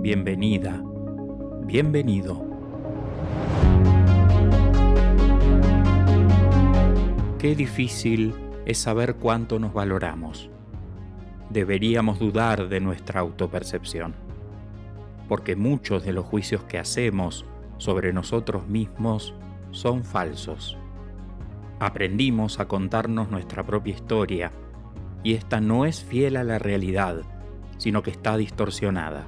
bienvenida, bienvenido. Qué difícil es saber cuánto nos valoramos. Deberíamos dudar de nuestra autopercepción, porque muchos de los juicios que hacemos sobre nosotros mismos son falsos. Aprendimos a contarnos nuestra propia historia, y esta no es fiel a la realidad, sino que está distorsionada.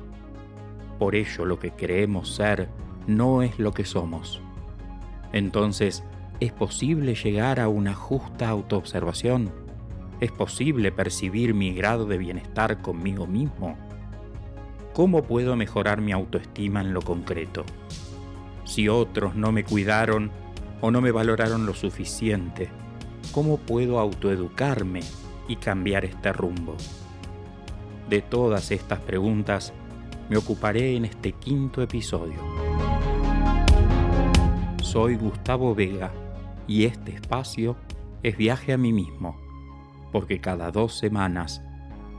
Por ello, lo que creemos ser no es lo que somos. Entonces, ¿es posible llegar a una justa autoobservación? ¿Es posible percibir mi grado de bienestar conmigo mismo? ¿Cómo puedo mejorar mi autoestima en lo concreto? Si otros no me cuidaron o no me valoraron lo suficiente, ¿cómo puedo autoeducarme y cambiar este rumbo? De todas estas preguntas me ocuparé en este 5º episodio. Soy Gustavo Vega y este espacio es Viaje a mí mismo, porque cada 2 semanas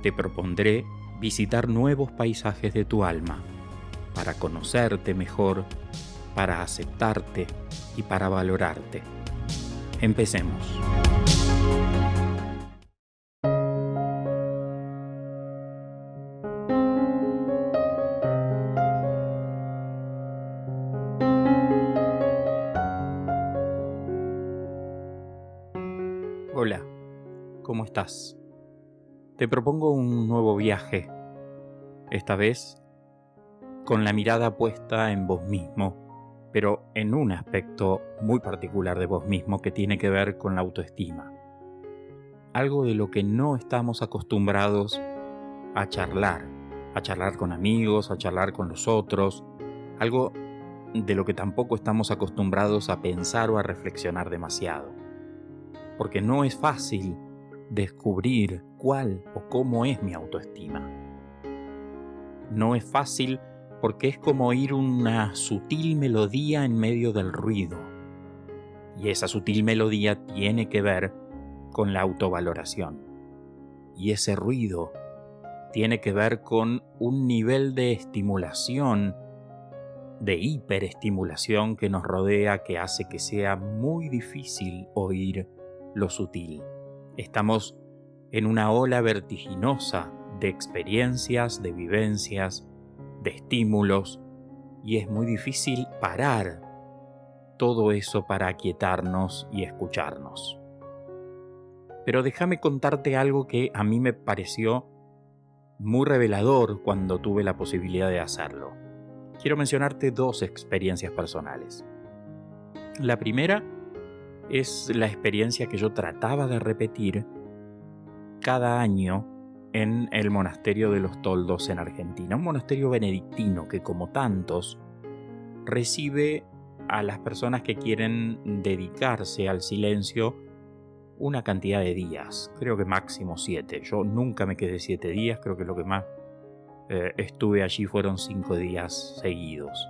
te propondré visitar nuevos paisajes de tu alma para conocerte mejor, para aceptarte y para valorarte. Empecemos. Hola, ¿cómo estás? Te propongo un nuevo viaje, esta vez con la mirada puesta en vos mismo, pero en un aspecto muy particular de vos mismo que tiene que ver con la autoestima. Algo de lo que no estamos acostumbrados a charlar con amigos, a charlar con los otros, algo de lo que tampoco estamos acostumbrados a pensar o a reflexionar demasiado. Porque no es fácil descubrir cuál o cómo es mi autoestima. No es fácil porque es como oír una sutil melodía en medio del ruido. Y esa sutil melodía tiene que ver con la autovaloración. Y ese ruido tiene que ver con un nivel de estimulación, de hiperestimulación que nos rodea, que hace que sea muy difícil oír lo sutil. Estamos en una ola vertiginosa de experiencias, de vivencias, de estímulos, y es muy difícil parar todo eso para aquietarnos y escucharnos. Pero déjame contarte algo que a mí me pareció muy revelador cuando tuve la posibilidad de hacerlo. Quiero mencionarte 2 experiencias personales. La primera es la experiencia que yo trataba de repetir cada año en el monasterio de los Toldos en Argentina, un monasterio benedictino que, como tantos, recibe a las personas que quieren dedicarse al silencio una cantidad de días, creo que máximo 7. Yo nunca me quedé 7 días, creo que lo que más estuve allí fueron 5 días seguidos.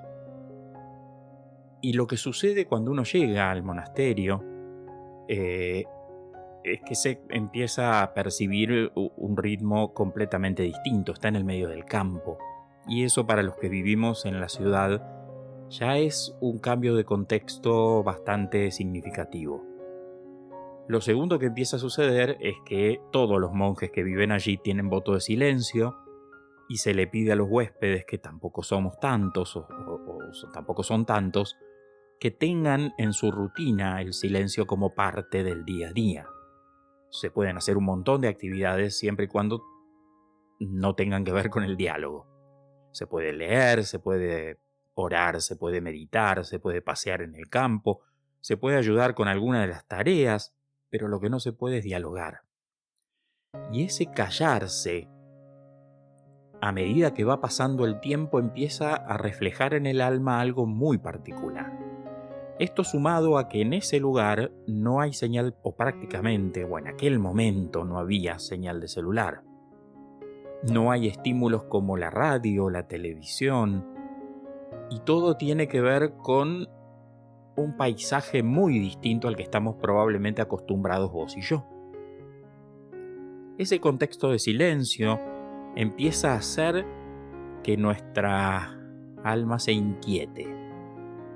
Y lo que sucede cuando uno llega al monasterio es que se empieza a percibir un ritmo completamente distinto, está en el medio del campo. Y eso, para los que vivimos en la ciudad, ya es un cambio de contexto bastante significativo. Lo segundo que empieza a suceder es que todos los monjes que viven allí tienen voto de silencio y se le pide a los huéspedes, que tampoco somos tantos o tampoco son tantos, que tengan en su rutina el silencio como parte del día a día. Se pueden hacer un montón de actividades siempre y cuando no tengan que ver con el diálogo. Se puede leer, se puede orar, se puede meditar, se puede pasear en el campo, se puede ayudar con alguna de las tareas, pero lo que no se puede es dialogar. Y ese callarse, a medida que va pasando el tiempo, empieza a reflejar en el alma algo muy particular. Esto sumado a que en ese lugar no hay señal, o prácticamente, o en aquel momento no había señal de celular. No hay estímulos como la radio, la televisión, y todo tiene que ver con un paisaje muy distinto al que estamos probablemente acostumbrados vos y yo. Ese contexto de silencio empieza a ser que nuestra alma se inquiete.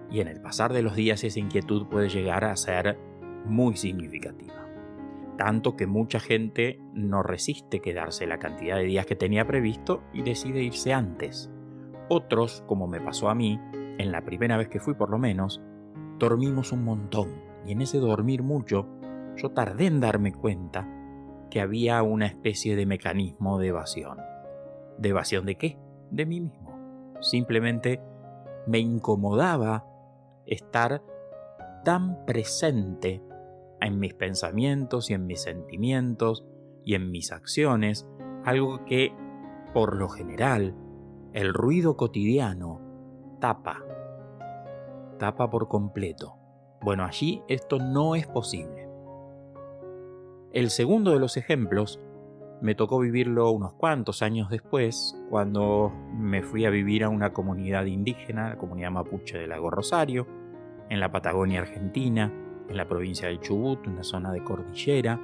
Y en el pasar de los días esa inquietud puede llegar a ser muy significativa. Tanto que mucha gente no resiste quedarse la cantidad de días que tenía previsto y decide irse antes. Otros, como me pasó a mí, en la primera vez que fui por lo menos, dormimos un montón. Y en ese dormir mucho, yo tardé en darme cuenta que había una especie de mecanismo de evasión. ¿De evasión de qué? De mí mismo. Simplemente me incomodaba estar tan presente en mis pensamientos y en mis sentimientos y en mis acciones, algo que, por lo general, el ruido cotidiano tapa por completo. Bueno, allí esto no es posible. El segundo de los ejemplos me tocó vivirlo unos cuantos años después, cuando me fui a vivir a una comunidad indígena, la comunidad mapuche del Lago Rosario, en la Patagonia Argentina, en la provincia del Chubut, una zona de cordillera,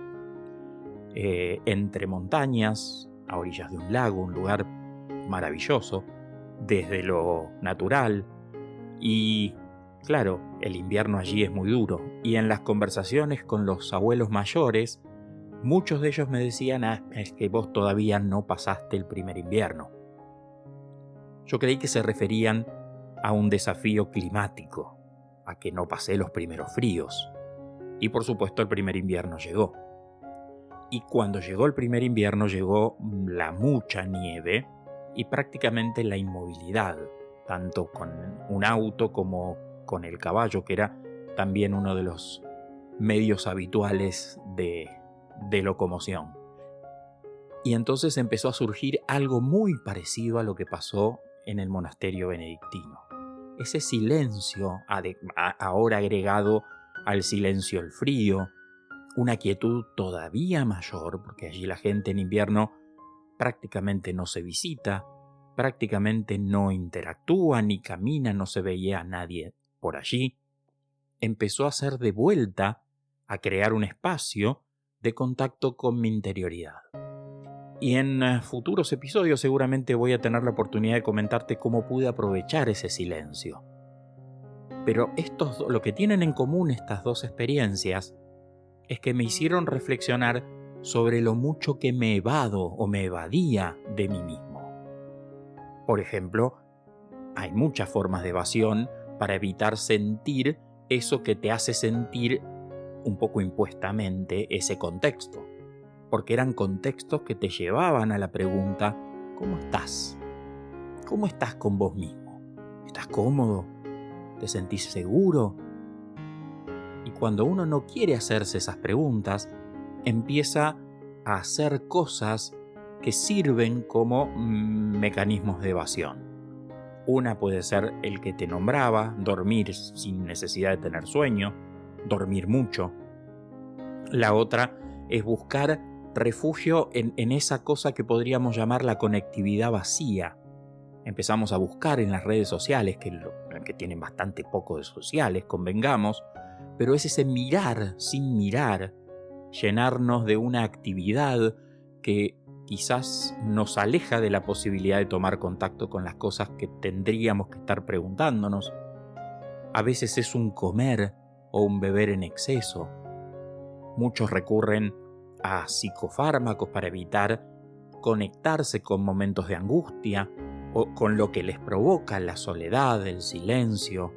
entre montañas, a orillas de un lago, un lugar maravilloso, desde lo natural. Y claro, el invierno allí es muy duro, y en las conversaciones con los abuelos mayores, muchos de ellos me decían, es que vos todavía no pasaste el primer invierno. Yo creí que se referían a un desafío climático, a que no pasé los primeros fríos. Y por supuesto el primer invierno llegó. Y cuando llegó el primer invierno llegó la mucha nieve y prácticamente la inmovilidad, tanto con un auto como con el caballo, que era también uno de los medios habituales de locomoción. Y entonces empezó a surgir algo muy parecido a lo que pasó en el monasterio benedictino. Ese silencio, ahora agregado al silencio el frío, una quietud todavía mayor, porque allí la gente en invierno prácticamente no se visita, prácticamente no interactúa ni camina, no se veía a nadie por allí. Empezó a hacer de vuelta a crear un espacio de contacto con mi interioridad. Y en futuros episodios seguramente voy a tener la oportunidad de comentarte cómo pude aprovechar ese silencio. Pero lo que tienen en común estas dos experiencias es que me hicieron reflexionar sobre lo mucho que me evado o me evadía de mí mismo. Por ejemplo, hay muchas formas de evasión para evitar sentir eso que te hace sentir un poco impuestamente ese contexto, porque eran contextos que te llevaban a la pregunta, ¿cómo estás? ¿Cómo estás con vos mismo? ¿Estás cómodo? ¿Te sentís seguro? Y cuando uno no quiere hacerse esas preguntas, empieza a hacer cosas que sirven como mecanismos de evasión. Una puede ser el que te nombraba, dormir sin necesidad de tener sueño, dormir mucho. La otra es buscar refugio en esa cosa que podríamos llamar la conectividad vacía. Empezamos a buscar en las redes sociales, que tienen bastante poco de sociales, convengamos, pero es ese mirar sin mirar, llenarnos de una actividad que quizás nos aleja de la posibilidad de tomar contacto con las cosas que tendríamos que estar preguntándonos. A veces es un comer o un beber en exceso. Muchos recurren a psicofármacos para evitar conectarse con momentos de angustia o con lo que les provoca la soledad, el silencio,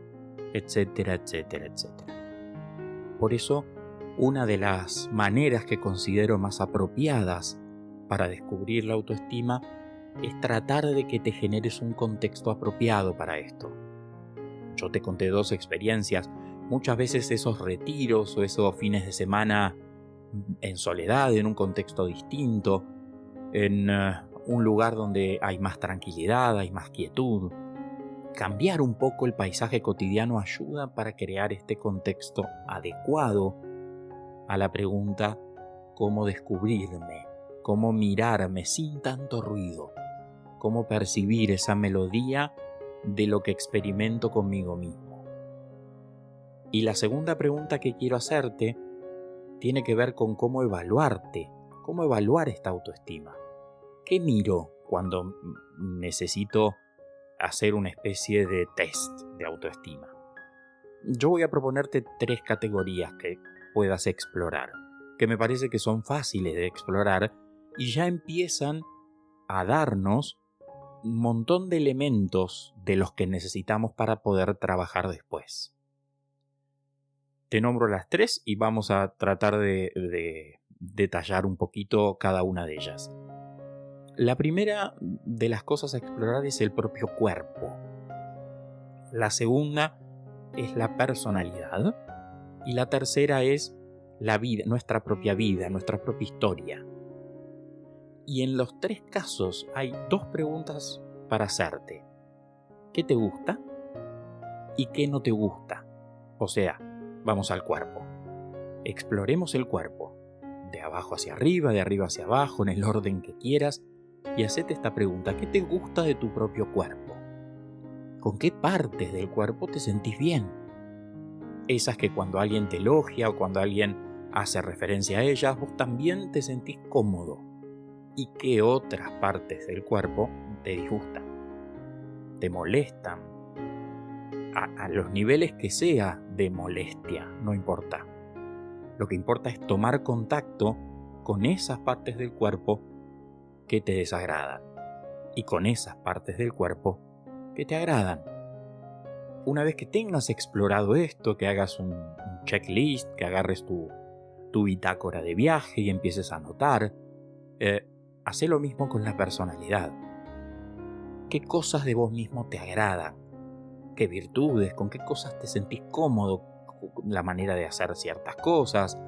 etcétera, etcétera, etcétera. Por eso, una de las maneras que considero más apropiadas para descubrir la autoestima es tratar de que te generes un contexto apropiado para esto. Yo te conté 2 experiencias. Muchas veces esos retiros o esos fines de semana en soledad, en un contexto distinto, en un lugar donde hay más tranquilidad, hay más quietud. Cambiar un poco el paisaje cotidiano ayuda para crear este contexto adecuado a la pregunta ¿cómo descubrirme? ¿Cómo mirarme sin tanto ruido? ¿Cómo percibir esa melodía de lo que experimento conmigo mismo? Y la segunda pregunta que quiero hacerte tiene que ver con cómo evaluarte, cómo evaluar esta autoestima. ¿Qué miro cuando necesito hacer una especie de test de autoestima. Yo voy a proponerte 3 categorías que puedas explorar, que me parece que son fáciles de explorar y ya empiezan a darnos un montón de elementos de los que necesitamos para poder trabajar después. Te nombro las 3 y vamos a tratar de detallar un poquito cada una de ellas. La primera de las cosas a explorar es el propio cuerpo. La segunda es la personalidad. Y la tercera es la vida, nuestra propia historia. Y en los 3 casos hay 2 preguntas para hacerte. ¿Qué te gusta? ¿Y qué no te gusta? O sea, vamos al cuerpo. Exploremos el cuerpo. De abajo hacia arriba, de arriba hacia abajo, en el orden que quieras. Y hacete esta pregunta. ¿Qué te gusta de tu propio cuerpo? ¿Con qué partes del cuerpo te sentís bien? Esas que cuando alguien te elogia o cuando alguien hace referencia a ellas, vos también te sentís cómodo. ¿Y qué otras partes del cuerpo te disgustan? ¿Te molestan? A los niveles que sea de molestia, no importa. Lo que importa es tomar contacto con esas partes del cuerpo que te desagradan y con esas partes del cuerpo que te agradan. Una vez que tengas explorado esto, que hagas un checklist, que agarres tu bitácora de viaje y empieces a anotar, hacé lo mismo con la personalidad. ¿Qué cosas de vos mismo te agradan? ¿Qué virtudes? ¿Con qué cosas te sentís cómodo? La manera de hacer ciertas cosas,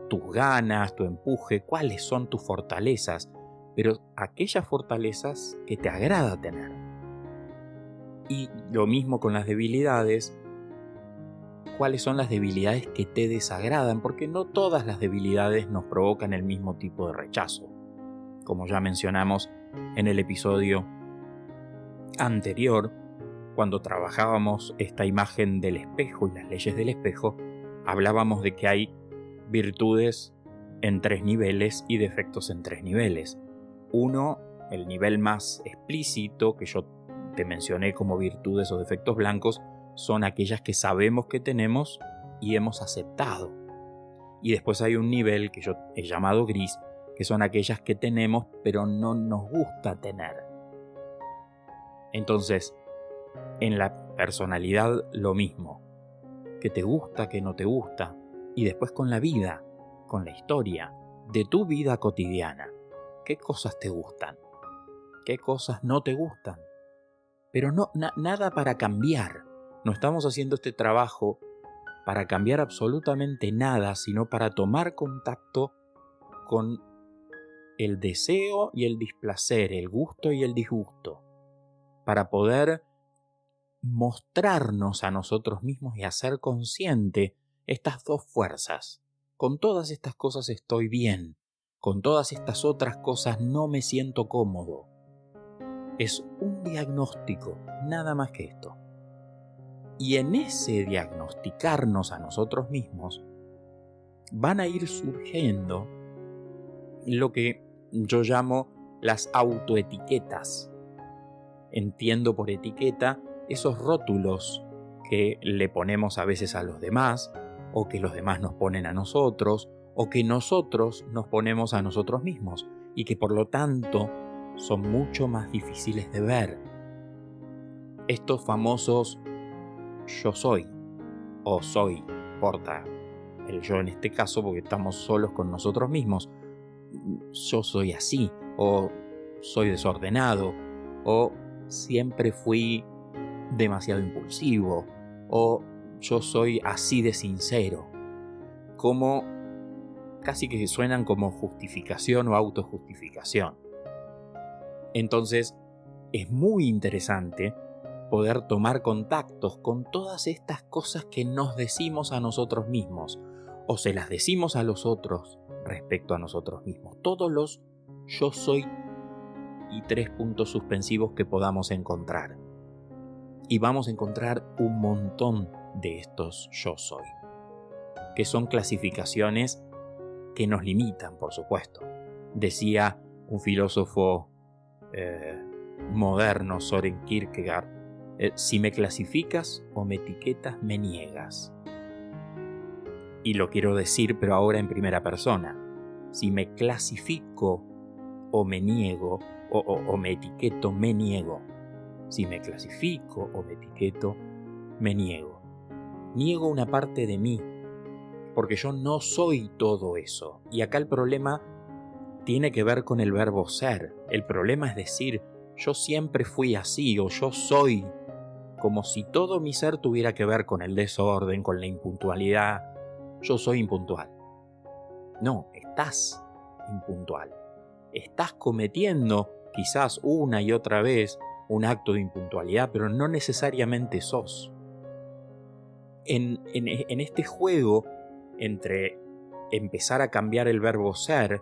tus ganas, tu empuje, cuáles son tus fortalezas, pero aquellas fortalezas que te agrada tener. Y lo mismo con las debilidades. ¿Cuáles son las debilidades que te desagradan? Porque no todas las debilidades nos provocan el mismo tipo de rechazo. Como ya mencionamos en el episodio anterior, cuando trabajábamos esta imagen del espejo y las leyes del espejo, hablábamos de que hay virtudes en 3 niveles y defectos en 3 niveles. Uno, el nivel más explícito que yo te mencioné como virtudes o defectos blancos, son aquellas que sabemos que tenemos y hemos aceptado. Y después hay un nivel que yo he llamado gris, que son aquellas que tenemos pero no nos gusta tener. Entonces, en la personalidad lo mismo. ¿Qué te gusta, qué no te gusta? Y después con la vida, con la historia de tu vida cotidiana. ¿Qué cosas te gustan? ¿Qué cosas no te gustan? Pero nada para cambiar. No estamos haciendo este trabajo para cambiar absolutamente nada, sino para tomar contacto con el deseo y el displacer, el gusto y el disgusto, para poder mostrarnos a nosotros mismos y hacer consciente estas 2 fuerzas. Con todas estas cosas estoy bien, con todas estas otras cosas no me siento cómodo. Es un diagnóstico, nada más que esto. Y en ese diagnosticarnos a nosotros mismos, van a ir surgiendo lo que yo llamo las autoetiquetas. Entiendo por etiqueta esos rótulos que le ponemos a veces a los demás, o que los demás nos ponen a nosotros, o que nosotros nos ponemos a nosotros mismos, y que por lo tanto son mucho más difíciles de ver. Estos famosos yo soy, o soy, importa el yo en este caso porque estamos solos con nosotros mismos. Yo soy así, o soy desordenado, o siempre fui demasiado impulsivo, o yo soy así de sincero. Como casi que suenan como justificación o autojustificación. Entonces, es muy interesante poder tomar contactos con todas estas cosas que nos decimos a nosotros mismos, o se las decimos a los otros respecto a nosotros mismos. Todos los yo soy y 3 puntos suspensivos que podamos encontrar. Y vamos a encontrar un montón de estos yo soy, que son clasificaciones que nos limitan, por supuesto. Decía un filósofo moderno Soren Kierkegaard, si me clasificas o me etiquetas, me niegas. Y lo quiero decir, pero ahora en primera persona. Si me clasifico o me niego, o me etiqueto, me niego. Si me clasifico o me etiqueto, me niego. Niego una parte de mí, porque yo no soy todo eso. Y acá el problema tiene que ver con el verbo ser. El problema es decir, yo siempre fui así, o yo soy, como si todo mi ser tuviera que ver con el desorden, con la impuntualidad. Yo soy impuntual. No, estás impuntual. Estás cometiendo quizás una y otra vez un acto de impuntualidad, pero no necesariamente sos. En este juego entre empezar a cambiar el verbo ser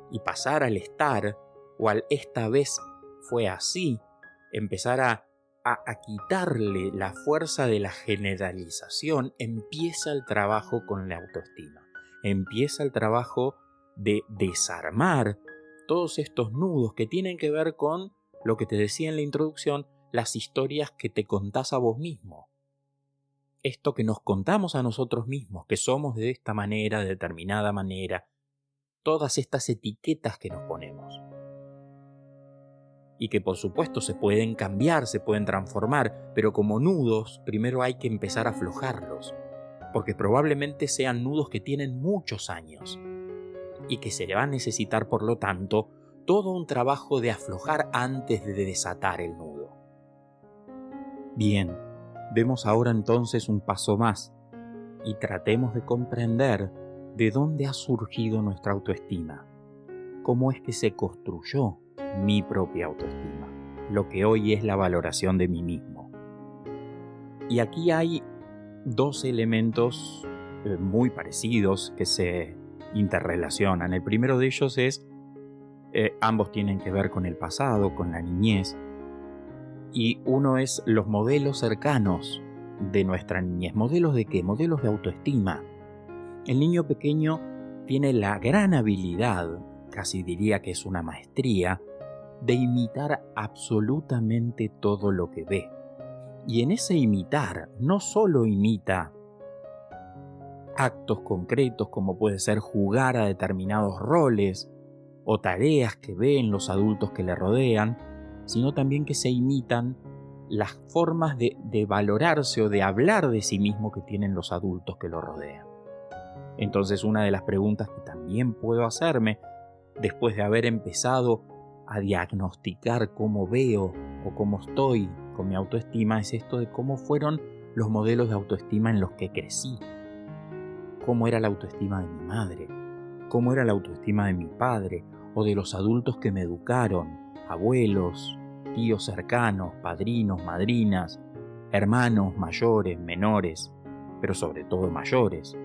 y pasar al estar, o al esta vez fue así, empezar a quitarle la fuerza de la generalización, empieza el trabajo con la autoestima. Empieza el trabajo de desarmar todos estos nudos que tienen que ver con lo que te decía en la introducción, las historias que te contás a vos mismo. Esto que nos contamos a nosotros mismos, que somos de esta manera, de determinada manera, todas estas etiquetas que nos ponemos. Y que por supuesto se pueden cambiar, se pueden transformar, pero como nudos, primero hay que empezar a aflojarlos, porque probablemente sean nudos que tienen muchos años, y que se le va a necesitar, por lo tanto, todo un trabajo de aflojar antes de desatar el nudo. Bien, demos ahora entonces un paso más y tratemos de comprender de dónde ha surgido nuestra autoestima, cómo es que se construyó mi propia autoestima, lo que hoy es la valoración de mí mismo. Y aquí hay dos elementos muy parecidos que se interrelacionan. El primero de ellos es, ambos tienen que ver con el pasado, con la niñez, y uno es los modelos cercanos de nuestra niñez. ¿Modelos de qué? Modelos de autoestima. El niño pequeño tiene la gran habilidad, casi diría que es una maestría, de imitar absolutamente todo lo que ve. Y en ese imitar, no solo imita actos concretos como puede ser jugar a determinados roles o tareas que ve en los adultos que le rodean, sino también que se imitan las formas de valorarse o de hablar de sí mismo que tienen los adultos que lo rodean. Entonces, una de las preguntas que también puedo hacerme después de haber empezado a diagnosticar cómo veo o cómo estoy con mi autoestima es esto de cómo fueron los modelos de autoestima en los que crecí. Cómo era la autoestima de mi madre, cómo era la autoestima de mi padre o de los adultos que me educaron, abuelos, tíos cercanos, padrinos, madrinas, hermanos mayores, menores, pero sobre todo mayores,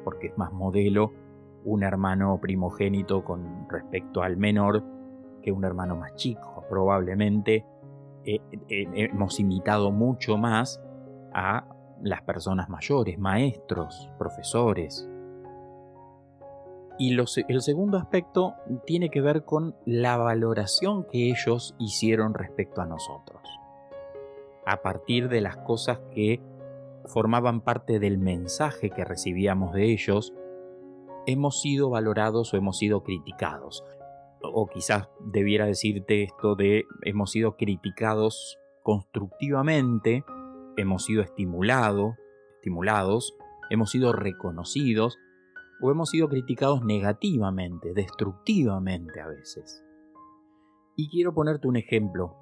porque es más modelo un hermano primogénito con respecto al menor que un hermano más chico. Probablemente hemos imitado mucho más a las personas mayores, maestros, profesores. Y el segundo aspecto tiene que ver con la valoración que ellos hicieron respecto a nosotros, a partir de las cosas que formaban parte del mensaje que recibíamos de ellos. Hemos sido valorados o hemos sido criticados. O quizás debiera decirte esto de hemos sido criticados constructivamente, hemos sido estimulados, hemos sido reconocidos, o hemos sido criticados negativamente, destructivamente a veces. Y quiero ponerte un ejemplo.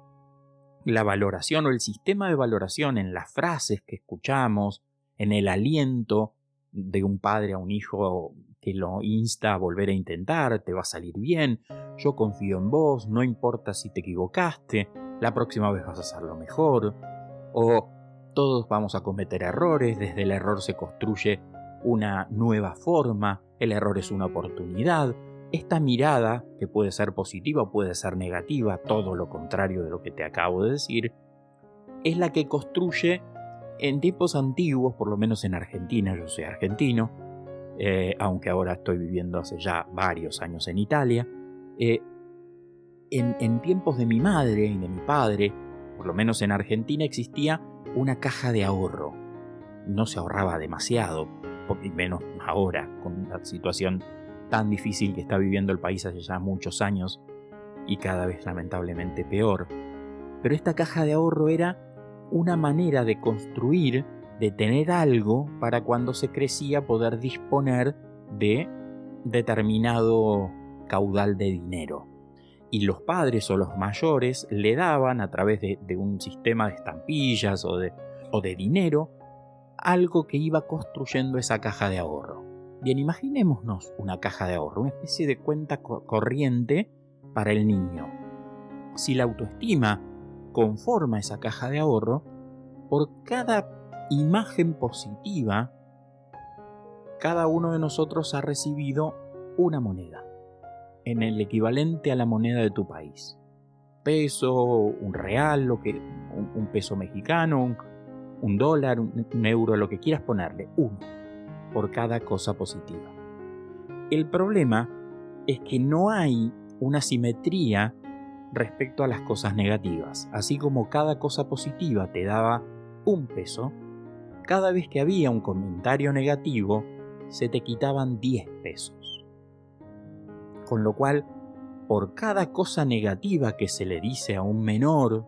La valoración o el sistema de valoración en las frases que escuchamos, en el aliento de un padre a un hijo que lo insta a volver a intentar, te va a salir bien, yo confío en vos, no importa si te equivocaste, la próxima vez vas a hacerlo mejor, o todos vamos a cometer errores, desde el error se construye una nueva forma, el error es una oportunidad. Esta mirada, que puede ser positiva o puede ser negativa, todo lo contrario de lo que te acabo de decir, es la que construye en tiempos antiguos, por lo menos en Argentina, yo soy argentino, aunque ahora estoy viviendo hace ya varios años en Italia, en tiempos de mi madre y de mi padre, por lo menos en Argentina, existía una caja de ahorro. No se ahorraba demasiado, y menos ahora, con la situación tan difícil que está viviendo el país hace ya muchos años y cada vez lamentablemente peor. Pero esta caja de ahorro era una manera de construir, de tener algo para cuando se crecía poder disponer de determinado caudal de dinero. Y los padres o los mayores le daban a través de un sistema de estampillas o de dinero algo que iba construyendo esa caja de ahorro. Bien, imaginémonos una caja de ahorro, una especie de cuenta corriente para el niño. Si la autoestima conforma esa caja de ahorro, por cada imagen positiva, cada uno de nosotros ha recibido una moneda, en el equivalente a la moneda de tu país. Peso, un real, un peso mexicano, un dólar, un euro, lo que quieras ponerle, uno, por cada cosa positiva. El problema es que no hay una simetría respecto a las cosas negativas. Así como cada cosa positiva te daba un peso, cada vez que había un comentario negativo, se te quitaban 10 pesos. Con lo cual, por cada cosa negativa que se le dice a un menor,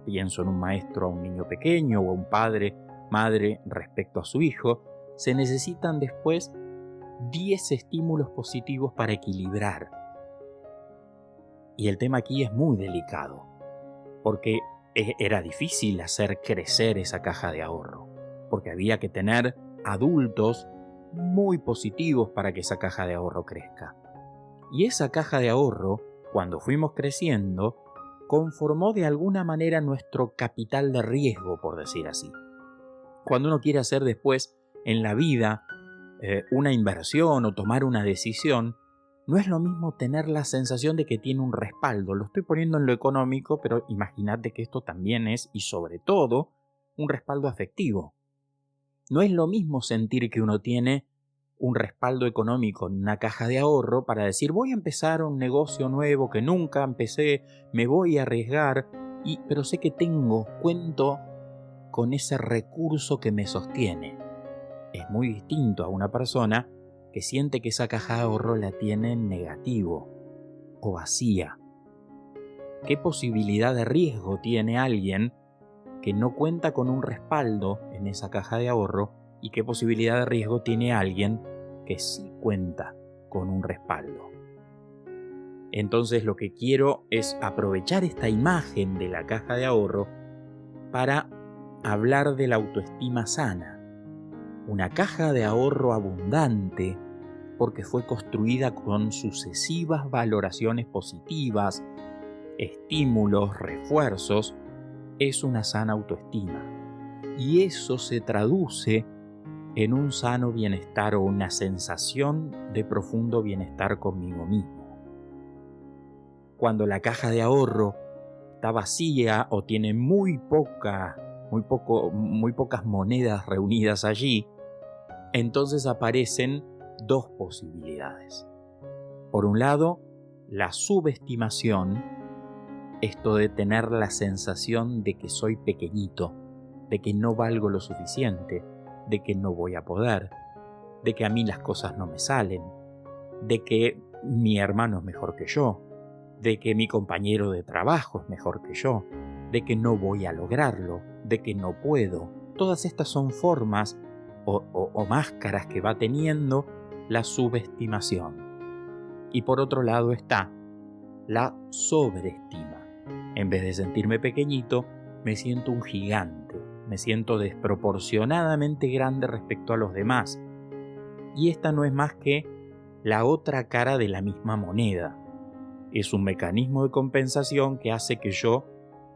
pienso en un maestro a un niño pequeño o a un padre, madre respecto a su hijo, se necesitan después 10 estímulos positivos para equilibrar. Y el tema aquí es muy delicado, porque era difícil hacer crecer esa caja de ahorro, porque había que tener adultos muy positivos para que esa caja de ahorro crezca. Y esa caja de ahorro, cuando fuimos creciendo, conformó de alguna manera nuestro capital de riesgo, por decir así. Cuando uno quiere hacer después en la vida una inversión o tomar una decisión, no es lo mismo tener la sensación de que tiene un respaldo. Lo estoy poniendo en lo económico, pero imagínate que esto también es, y sobre todo, un respaldo afectivo. No es lo mismo sentir que uno tiene un respaldo económico en una caja de ahorro para decir voy a empezar un negocio nuevo que nunca empecé, me voy a arriesgar, pero sé que cuento con ese recurso que me sostiene. Es muy distinto a una persona que siente que esa caja de ahorro la tiene en negativo o vacía. ¿Qué posibilidad de riesgo tiene alguien que no cuenta con un respaldo en esa caja de ahorro? ¿Y qué posibilidad de riesgo tiene alguien que sí cuenta con un respaldo? Entonces lo que quiero es aprovechar esta imagen de la caja de ahorro para hablar de la autoestima sana. Una caja de ahorro abundante porque fue construida con sucesivas valoraciones positivas, estímulos, refuerzos, es una sana autoestima. Y eso se traduce en un sano bienestar o una sensación de profundo bienestar conmigo mismo. Cuando la caja de ahorro está vacía o tiene muy pocas monedas reunidas allí, entonces aparecen dos posibilidades. Por un lado, la subestimación, esto de tener la sensación de que soy pequeñito, de que no valgo lo suficiente, de que no voy a poder, de que a mí las cosas no me salen, de que mi hermano es mejor que yo, de que mi compañero de trabajo es mejor que yo, de que no voy a lograrlo, de que no puedo. Todas estas son formas o máscaras que va teniendo la subestimación. Y por otro lado está la sobreestima. En vez de sentirme pequeñito, me siento un gigante, me siento desproporcionadamente grande respecto a los demás. Y esta no es más que la otra cara de la misma moneda. Es un mecanismo de compensación que hace que yo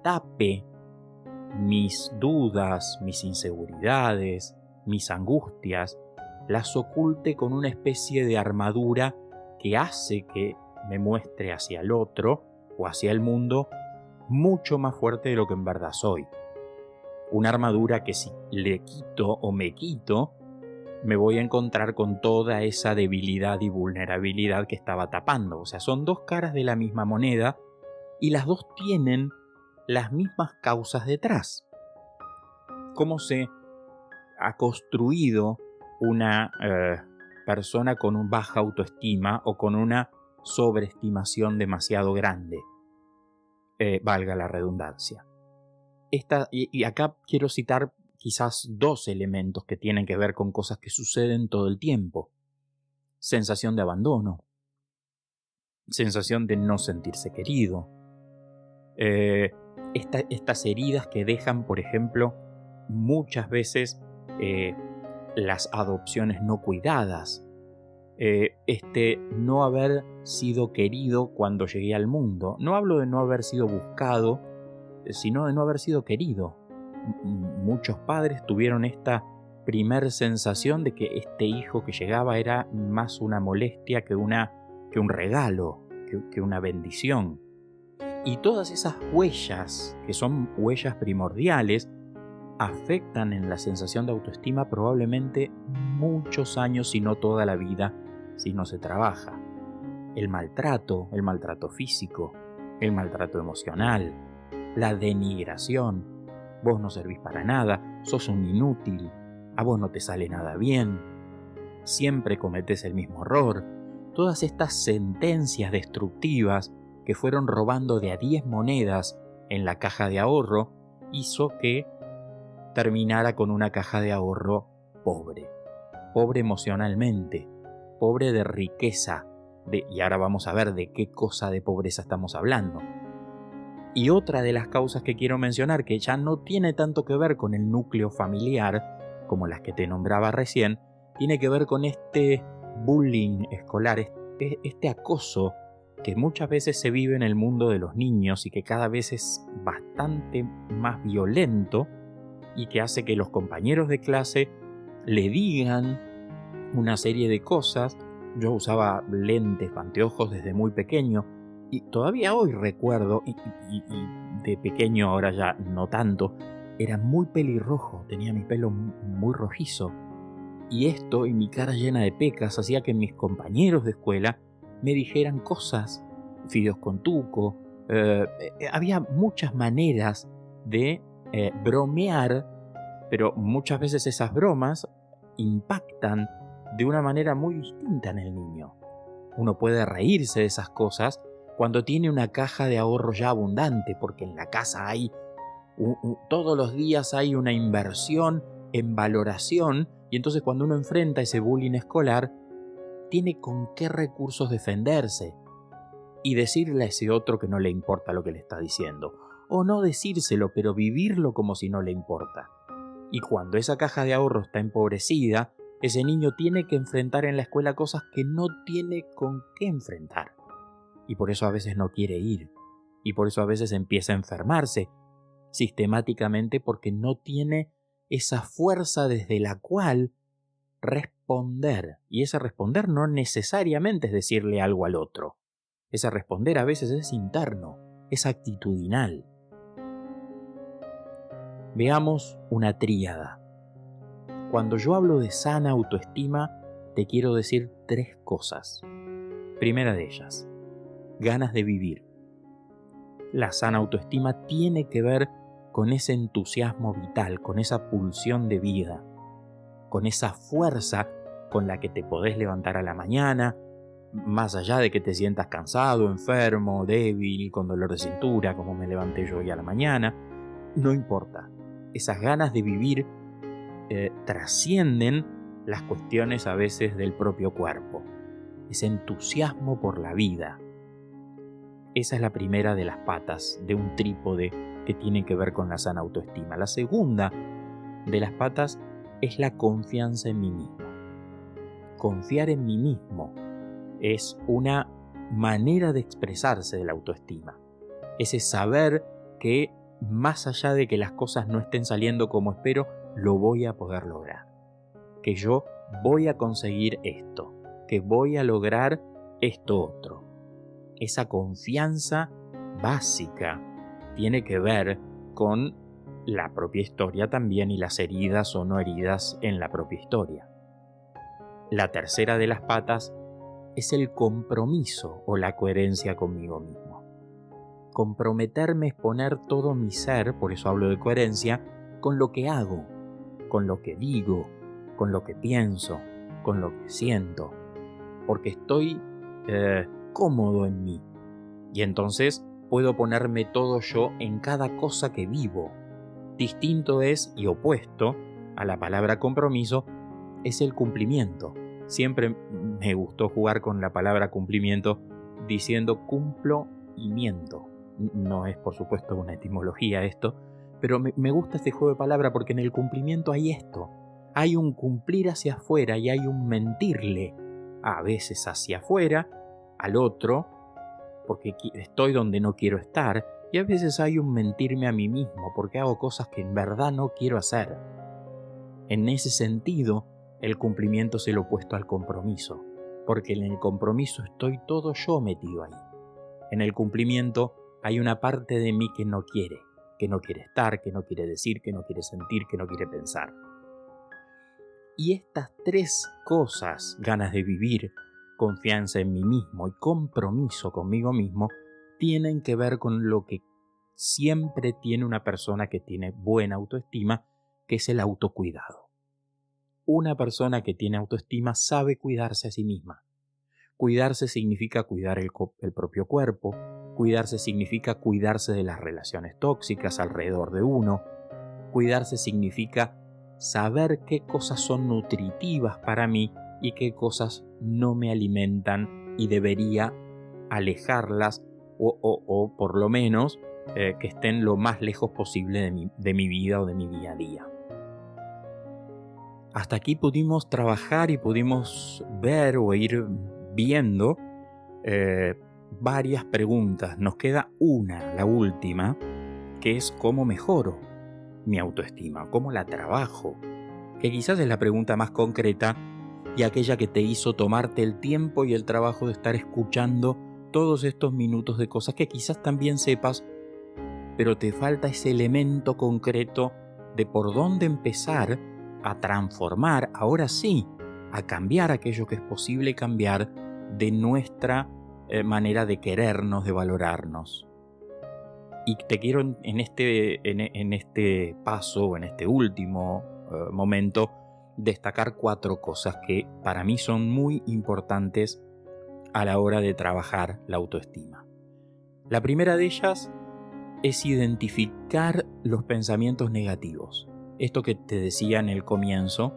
tape mis dudas, mis inseguridades, mis angustias, las oculte con una especie de armadura que hace que me muestre hacia el otro o hacia el mundo mucho más fuerte de lo que en verdad soy. Una armadura que si le quito o me quito, me voy a encontrar con toda esa debilidad y vulnerabilidad que estaba tapando. O sea, son dos caras de la misma moneda y las dos tienen las mismas causas detrás. Cómo se ha construido una persona con una baja autoestima o con una sobreestimación demasiado grande, valga la redundancia. Y acá quiero citar quizás dos elementos que tienen que ver con cosas que suceden todo el tiempo. Sensación de abandono, sensación de no sentirse querido, estas heridas que dejan, por ejemplo, muchas veces las adopciones no cuidadas, no haber sido querido cuando llegué al mundo. No hablo de no haber sido buscado, sino de no haber sido querido. Muchos padres tuvieron esta primer sensación de que este hijo que llegaba era más una molestia que un regalo, que una bendición. Y todas esas huellas, que son huellas primordiales, afectan en la sensación de autoestima probablemente muchos años, si no toda la vida, si no se trabaja. El maltrato físico, el maltrato emocional, la denigración. Vos no servís para nada, sos un inútil, a vos no te sale nada bien, siempre cometés el mismo error. Todas estas sentencias destructivas que fueron robando de a 10 monedas en la caja de ahorro hizo que terminara con una caja de ahorro pobre emocionalmente, pobre de riqueza, y ahora vamos a ver de qué cosa de pobreza estamos hablando. Y otra de las causas que quiero mencionar, que ya no tiene tanto que ver con el núcleo familiar, como las que te nombraba recién, tiene que ver con este bullying escolar, este acoso que muchas veces se vive en el mundo de los niños y que cada vez es bastante más violento y que hace que los compañeros de clase le digan una serie de cosas. Yo usaba lentes, anteojos desde muy pequeño y todavía hoy recuerdo, y de pequeño ahora ya no tanto, era muy pelirrojo, tenía mi pelo muy rojizo. Y esto y mi cara llena de pecas hacía que mis compañeros de escuela me dijeran cosas, fideos con tuco. Había muchas maneras de bromear, pero muchas veces esas bromas impactan de una manera muy distinta en el niño. Uno puede reírse de esas cosas cuando tiene una caja de ahorro ya abundante, porque en la casa hay todos los días hay una inversión en valoración, y entonces cuando uno enfrenta ese bullying escolar, tiene con qué recursos defenderse y decirle a ese otro que no le importa lo que le está diciendo, o no decírselo, pero vivirlo como si no le importa. Y cuando esa caja de ahorro está empobrecida, ese niño tiene que enfrentar en la escuela cosas que no tiene con qué enfrentar. Y por eso a veces no quiere ir. Y por eso a veces empieza a enfermarse, sistemáticamente porque no tiene esa fuerza desde la cual responder. Y ese responder no necesariamente es decirle algo al otro. Ese responder a veces es interno, es actitudinal. Veamos una tríada. Cuando yo hablo de sana autoestima, te quiero decir 3 cosas. Primera de ellas, ganas de vivir. La sana autoestima tiene que ver con ese entusiasmo vital, con esa pulsión de vida, con esa fuerza con la que te podés levantar a la mañana, más allá de que te sientas cansado, enfermo, débil, con dolor de cintura, como me levanté yo hoy a la mañana, no importa. Esas ganas de vivir trascienden las cuestiones a veces del propio cuerpo. Ese entusiasmo por la vida. Esa es la primera de las patas de un trípode que tiene que ver con la sana autoestima. La segunda de las patas es la confianza en mí mismo. Confiar en mí mismo es una manera de expresarse de la autoestima. Ese saber que más allá de que las cosas no estén saliendo como espero, lo voy a poder lograr. Que yo voy a conseguir esto. Que voy a lograr esto otro. Esa confianza básica tiene que ver con la propia historia también y las heridas o no heridas en la propia historia. La tercera de las patas es el compromiso o la coherencia conmigo mismo. Comprometerme es poner todo mi ser, por eso hablo de coherencia, con lo que hago, con lo que digo, con lo que pienso, con lo que siento, porque estoy cómodo en mí. Y entonces puedo ponerme todo yo en cada cosa que vivo. Distinto es y opuesto a la palabra compromiso es el cumplimiento. Siempre me gustó jugar con la palabra cumplimiento diciendo cumplo y miento. No es por supuesto una etimología esto, pero me gusta este juego de palabras porque en el cumplimiento hay esto. Hay un cumplir hacia afuera y hay un mentirle, a veces hacia afuera, al otro, porque estoy donde no quiero estar, y a veces hay un mentirme a mí mismo porque hago cosas que en verdad no quiero hacer. En ese sentido, el cumplimiento es el opuesto al compromiso, porque en el compromiso estoy todo yo metido ahí. En el cumplimiento hay una parte de mí que no quiere estar, que no quiere decir, que no quiere sentir, que no quiere pensar. Y estas tres cosas, ganas de vivir, confianza en mí mismo y compromiso conmigo mismo, tienen que ver con lo que siempre tiene una persona que tiene buena autoestima, que es el autocuidado. Una persona que tiene autoestima sabe cuidarse a sí misma. Cuidarse significa cuidar el propio cuerpo, cuidarse significa cuidarse de las relaciones tóxicas alrededor de uno, cuidarse significa saber qué cosas son nutritivas para mí y qué cosas no me alimentan y debería alejarlas o por lo menos que estén lo más lejos posible de mi vida o de mi día a día. Hasta aquí pudimos trabajar y pudimos ver o ir viendo varias preguntas. Nos queda una, la última, que es ¿cómo mejoro mi autoestima? ¿Cómo la trabajo? Que quizás es la pregunta más concreta y aquella que te hizo tomarte el tiempo y el trabajo de estar escuchando todos estos minutos de cosas que quizás también sepas, pero te falta ese elemento concreto de por dónde empezar a transformar, ahora sí, a cambiar aquello que es posible cambiar de nuestra manera de querernos, de valorarnos. Y te quiero en este paso, en este último momento, destacar 4 cosas que para mí son muy importantes a la hora de trabajar la autoestima. La primera de ellas es identificar los pensamientos negativos. Esto que te decía en el comienzo,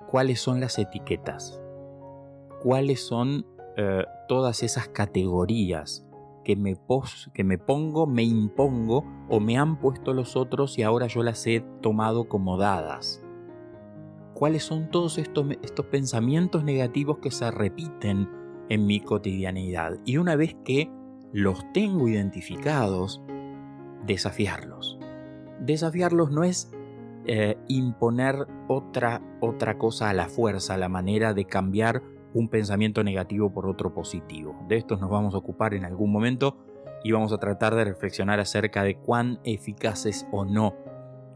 ¿cuáles son las etiquetas? ¿Cuáles son todas esas categorías que me pongo, me impongo o me han puesto los otros y ahora yo las he tomado como dadas? ¿Cuáles son todos estos pensamientos negativos que se repiten en mi cotidianidad? Y una vez que los tengo identificados, desafiarlos. Desafiarlos no es imponer otra cosa a la fuerza, a la manera de cambiar un pensamiento negativo por otro positivo. De estos nos vamos a ocupar en algún momento y vamos a tratar de reflexionar acerca de cuán eficaz es o no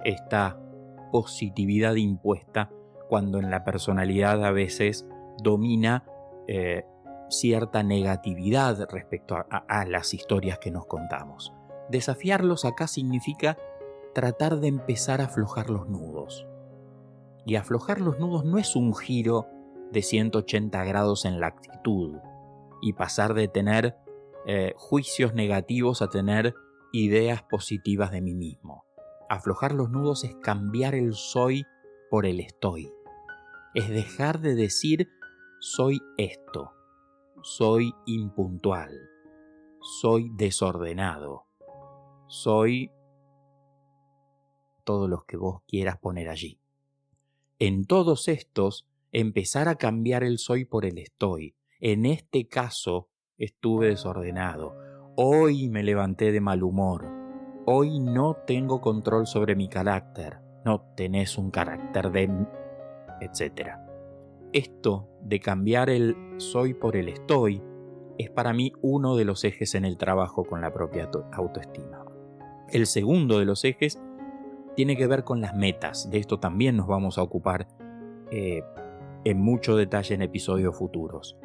esta positividad impuesta cuando en la personalidad a veces domina cierta negatividad respecto a las historias que nos contamos. Desafiarlos acá significa tratar de empezar a aflojar los nudos. Y aflojar los nudos no es un giro de 180 grados en la actitud y pasar de tener juicios negativos a tener ideas positivas de mí mismo. Aflojar los nudos es cambiar el soy por el estoy. Es dejar de decir soy esto, soy impuntual, soy desordenado, soy todos los que vos quieras poner allí. En todos estos, empezar a cambiar el soy por el estoy. En este caso, estuve desordenado. Hoy me levanté de mal humor. Hoy no tengo control sobre mi carácter. No tenés un carácter de... etc. Esto de cambiar el soy por el estoy es para mí uno de los ejes en el trabajo con la propia autoestima. El segundo de los ejes tiene que ver con las metas. De esto también nos vamos a ocupar en mucho detalle en episodios futuros.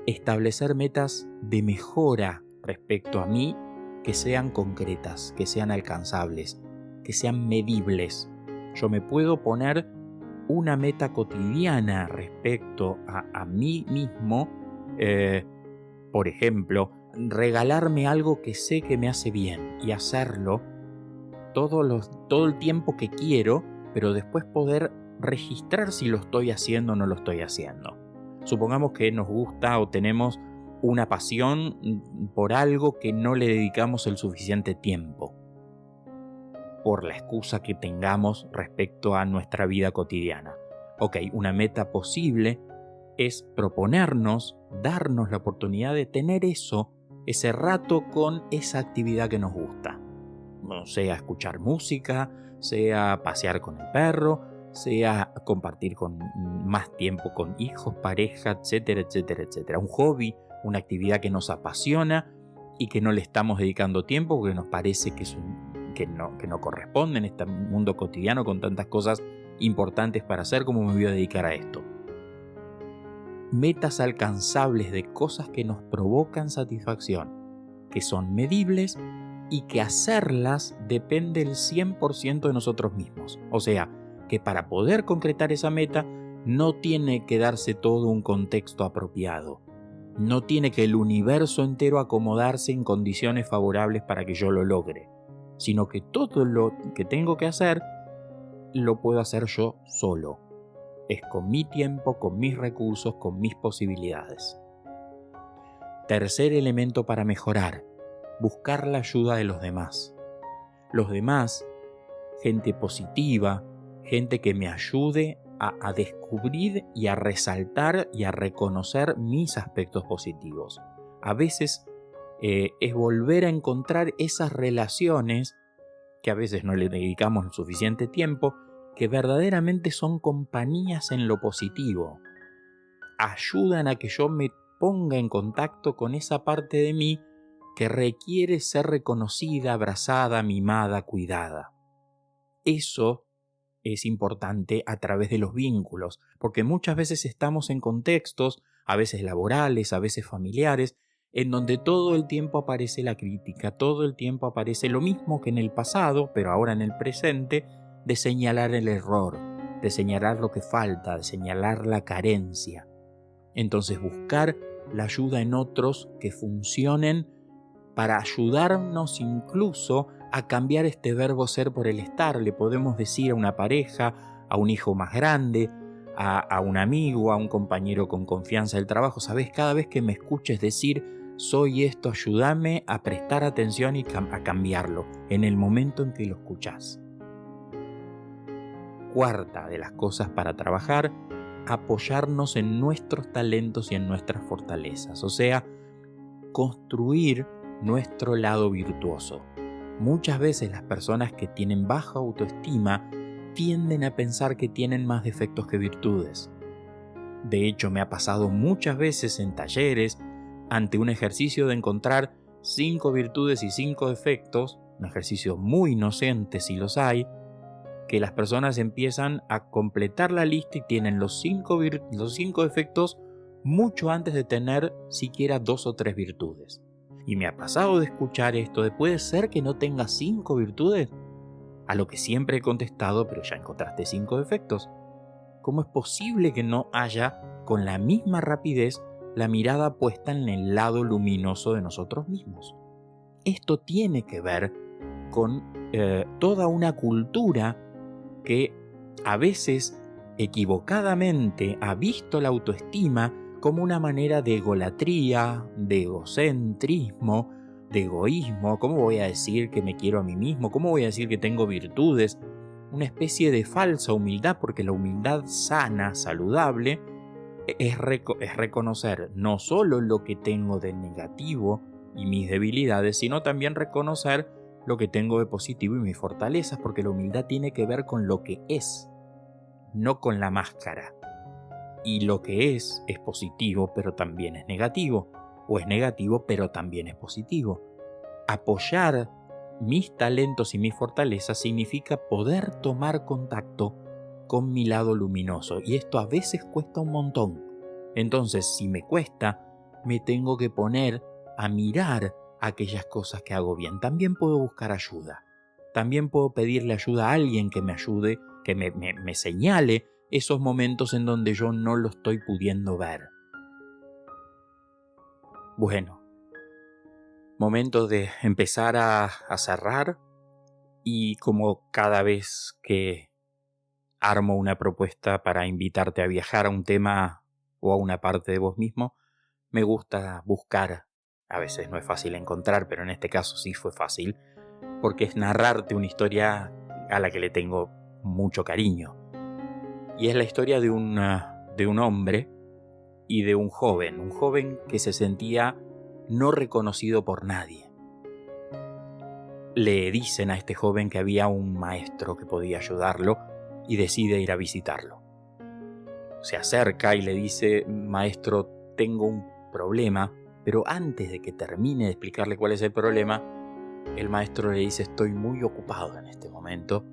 Establecer metas de mejora respecto a mí que sean concretas, que sean alcanzables, que sean medibles. Yo me puedo poner una meta cotidiana respecto a mí mismo, por ejemplo, regalarme algo que sé que me hace bien y hacerlo todo el tiempo que quiero, pero después poder registrar si lo estoy haciendo o no lo estoy haciendo. Supongamos que nos gusta o tenemos una pasión por algo que no le dedicamos el suficiente tiempo, por la excusa que tengamos respecto a nuestra vida cotidiana. Ok, una meta posible es proponernos, darnos la oportunidad de tener ese rato con esa actividad que nos gusta. Sea escuchar música, sea pasear con el perro, sea compartir con más tiempo con hijos, pareja, etcétera, etcétera, etcétera. Un hobby, una actividad que nos apasiona y que no le estamos dedicando tiempo porque nos parece que no corresponde en este mundo cotidiano con tantas cosas importantes para hacer. ¿Cómo me voy a dedicar a esto? Metas alcanzables de cosas que nos provocan satisfacción, que son medibles y que hacerlas depende el 100% de nosotros mismos. O sea, que para poder concretar esa meta no tiene que darse todo un contexto apropiado. No tiene que el universo entero acomodarse en condiciones favorables para que yo lo logre, sino que todo lo que tengo que hacer lo puedo hacer yo solo. Es con mi tiempo, con mis recursos, con mis posibilidades. Tercer elemento para mejorar: buscar la ayuda de los demás. Los demás, gente positiva, gente que me ayude a descubrir y a resaltar y a reconocer mis aspectos positivos. A veces es volver a encontrar esas relaciones que a veces no le dedicamos el suficiente tiempo, que verdaderamente son compañías en lo positivo. Ayudan a que yo me ponga en contacto con esa parte de mí que requiere ser reconocida, abrazada, mimada, cuidada. Eso es importante a través de los vínculos, porque muchas veces estamos en contextos, a veces laborales, a veces familiares, en donde todo el tiempo aparece la crítica, todo el tiempo aparece lo mismo que en el pasado, pero ahora en el presente, de señalar el error, de señalar lo que falta, de señalar la carencia. Entonces buscar la ayuda en otros que funcionen para ayudarnos incluso a cambiar este verbo ser por el estar. Le podemos decir a una pareja, a un hijo más grande, a un amigo, a un compañero con confianza del trabajo: ¿sabes? Cada vez que me escuches decir soy esto, ayúdame a prestar atención y a cambiarlo en el momento en que lo escuchás. Cuarta de las cosas para trabajar: apoyarnos en nuestros talentos y en nuestras fortalezas, o sea, construir nuestro lado virtuoso. Muchas veces las personas que tienen baja autoestima tienden a pensar que tienen más defectos que virtudes. De hecho, me ha pasado muchas veces en talleres, ante un ejercicio de encontrar 5 virtudes y 5 defectos, un ejercicio muy inocente si los hay, que las personas empiezan a completar la lista y tienen los 5 defectos mucho antes de tener siquiera 2 o 3 virtudes. Y me ha pasado de escuchar esto de ¿puede ser que no tengas 5 virtudes? A lo que siempre he contestado: pero ya encontraste 5 defectos. ¿Cómo es posible que no haya con la misma rapidez la mirada puesta en el lado luminoso de nosotros mismos? Esto tiene que ver con toda una cultura que a veces equivocadamente ha visto la autoestima como una manera de egolatría, de egocentrismo, de egoísmo. ¿Cómo voy a decir que me quiero a mí mismo? ¿Cómo voy a decir que tengo virtudes? Una especie de falsa humildad, porque la humildad sana, saludable, es reconocer no solo lo que tengo de negativo y mis debilidades, sino también reconocer lo que tengo de positivo y mis fortalezas, porque la humildad tiene que ver con lo que es, no con la máscara. Y lo que es positivo, pero también es negativo, o es negativo, pero también es positivo. Apoyar mis talentos y mis fortalezas significa poder tomar contacto con mi lado luminoso, y esto a veces cuesta un montón. Entonces, si me cuesta, me tengo que poner a mirar, aquellas cosas que hago bien. También puedo buscar ayuda. También puedo pedirle ayuda a alguien que me ayude, que me señale esos momentos en donde yo no lo estoy pudiendo ver. Bueno, momento de empezar a cerrar, y como cada vez que armo una propuesta para invitarte a viajar a un tema o a una parte de vos mismo, me gusta buscar, a veces no es fácil encontrar, pero en este caso sí fue fácil, porque es narrarte una historia a la que le tengo mucho cariño. Y es la historia de un hombre y de un joven que se sentía no reconocido por nadie. Le dicen a este joven que había un maestro que podía ayudarlo y decide ir a visitarlo. Se acerca y le dice: maestro, tengo un problema, pero antes de que termine de explicarle cuál es el problema, el maestro le dice: estoy muy ocupado en este momento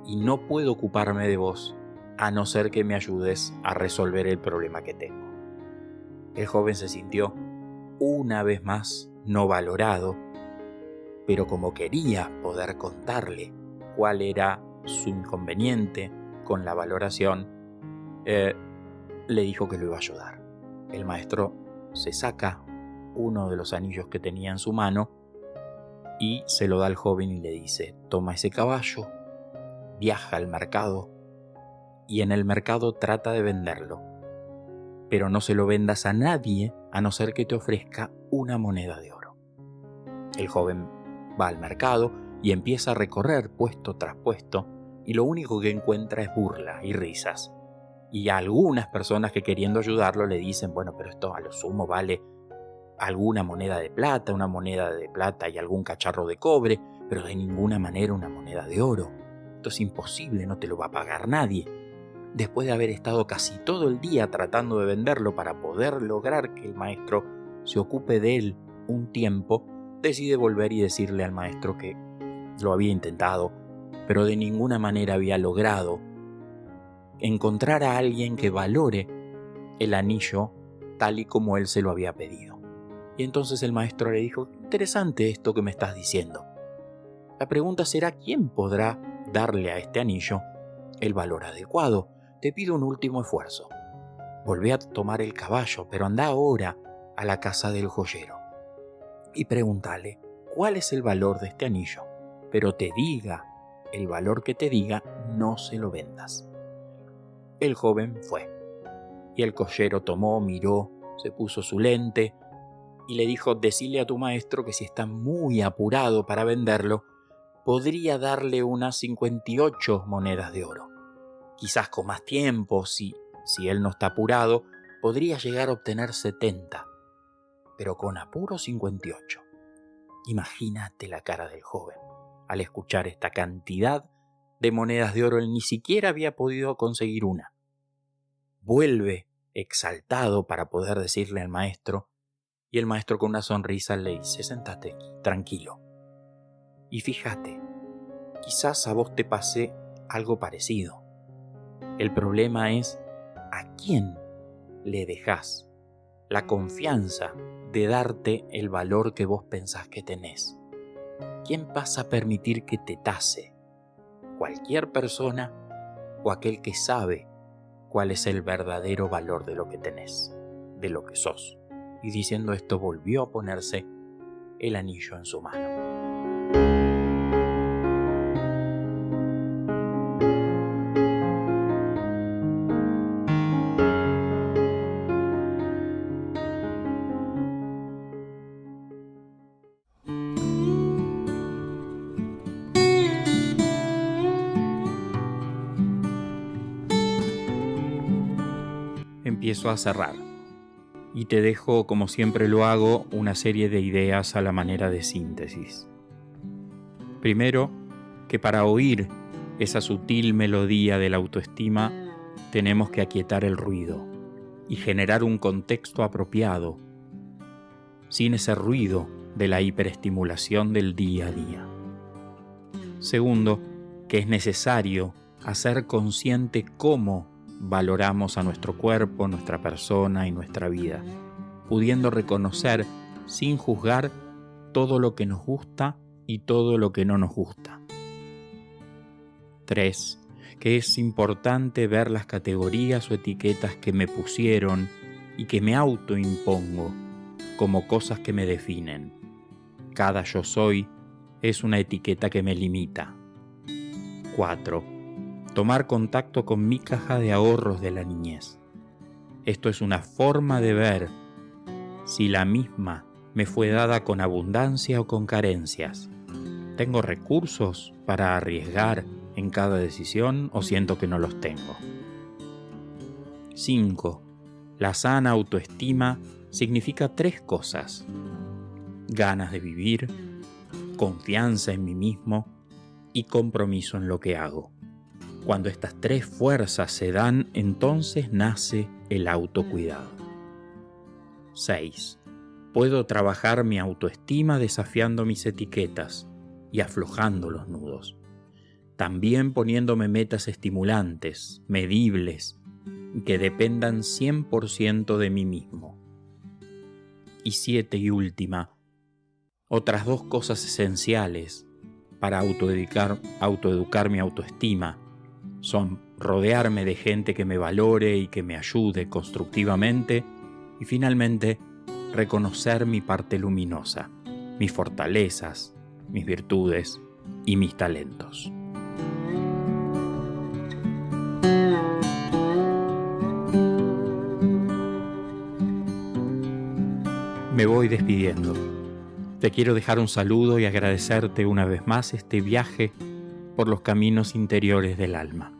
y no puedo ocuparme de vos a no ser que me ayudes a resolver el problema que tengo. El joven se sintió una vez más no valorado, pero como quería poder contarle cuál era su inconveniente con la valoración, le dijo que lo iba a ayudar. El maestro se saca uno de los anillos que tenía en su mano y se lo da al joven y le dice: toma ese caballo, viaja al mercado y en el mercado trata de venderlo, pero no se lo vendas a nadie a no ser que te ofrezca una moneda de oro. El joven va al mercado y empieza a recorrer puesto tras puesto, y lo único que encuentra es burla y risas. Y a algunas personas que, queriendo ayudarlo, le dicen: bueno, pero esto a lo sumo vale alguna moneda de plata, una moneda de plata y algún cacharro de cobre, pero de ninguna manera una moneda de oro. Esto es imposible, no te lo va a pagar nadie. Después de haber estado casi todo el día tratando de venderlo para poder lograr que el maestro se ocupe de él un tiempo, decide volver y decirle al maestro que lo había intentado, pero de ninguna manera había logrado encontrar a alguien que valore el anillo tal y como él se lo había pedido. Y entonces el maestro le dijo: interesante esto que me estás diciendo. La pregunta será: ¿quién podrá darle a este anillo el valor adecuado? Te pido un último esfuerzo. Volvé a tomar el caballo, pero anda ahora a la casa del joyero y pregúntale cuál es el valor de este anillo, pero te diga el valor que te diga, no se lo vendas. El joven fue, y el joyero tomó, miró, se puso su lente y le dijo: decile a tu maestro que si está muy apurado para venderlo, podría darle unas 58 monedas de oro. Quizás con más tiempo, si él no está apurado, podría llegar a obtener 70, pero con apuro 58. Imagínate la cara del joven al escuchar esta cantidad de monedas de oro. Él ni siquiera había podido conseguir una. Vuelve exaltado para poder decirle al maestro, y el maestro con una sonrisa le dice: sentate aquí, tranquilo. Y fíjate, quizás a vos te pase algo parecido. El problema es a quién le dejás la confianza de darte el valor que vos pensás que tenés. ¿Quién vas a permitir que te tase? ¿Cualquier persona o aquel que sabe cuál es el verdadero valor de lo que tenés, de lo que sos? Y diciendo esto, volvió a ponerse el anillo en su mano. Empiezo a cerrar y te dejo, como siempre lo hago, una serie de ideas a la manera de síntesis. Primero, que para oír esa sutil melodía de la autoestima tenemos que aquietar el ruido y generar un contexto apropiado, sin ese ruido de la hiperestimulación del día a día. Segundo, que es necesario hacer consciente cómo valoramos a nuestro cuerpo, nuestra persona y nuestra vida, pudiendo reconocer, sin juzgar, todo lo que nos gusta y todo lo que no nos gusta. 3. Que es importante ver las categorías o etiquetas que me pusieron y que me autoimpongo como cosas que me definen. Cada yo soy es una etiqueta que me limita. 4. Tomar contacto con mi caja de ahorros de la niñez. Esto es una forma de ver si la misma me fue dada con abundancia o con carencias. ¿Tengo recursos para arriesgar en cada decisión o siento que no los tengo? 5. La sana autoestima significa 3 cosas: ganas de vivir, confianza en mí mismo y compromiso en lo que hago. Cuando estas 3 fuerzas se dan, entonces nace el autocuidado. 6. Puedo trabajar mi autoestima desafiando mis etiquetas y aflojando los nudos. También poniéndome metas estimulantes, medibles y que dependan 100% de mí mismo. Y 7 y última, otras 2 cosas esenciales para autoeducar mi autoestima son rodearme de gente que me valore y que me ayude constructivamente y finalmente reconocer mi parte luminosa, mis fortalezas, mis virtudes y mis talentos. Me voy despidiendo. Te quiero dejar un saludo y agradecerte una vez más este viaje por los caminos interiores del alma.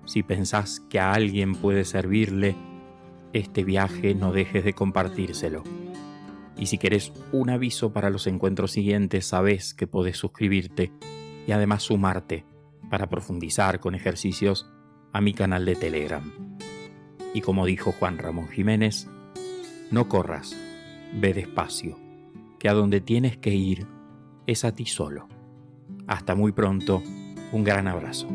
Si pensás que a alguien puede servirle este viaje, no dejes de compartírselo. Y si querés un aviso para los encuentros siguientes, sabés que podés suscribirte y además sumarte para profundizar con ejercicios a mi canal de Telegram. Y como dijo Juan Ramón Jiménez, no corras, ve despacio, que a donde tienes que ir es a ti solo. Hasta muy pronto, un gran abrazo.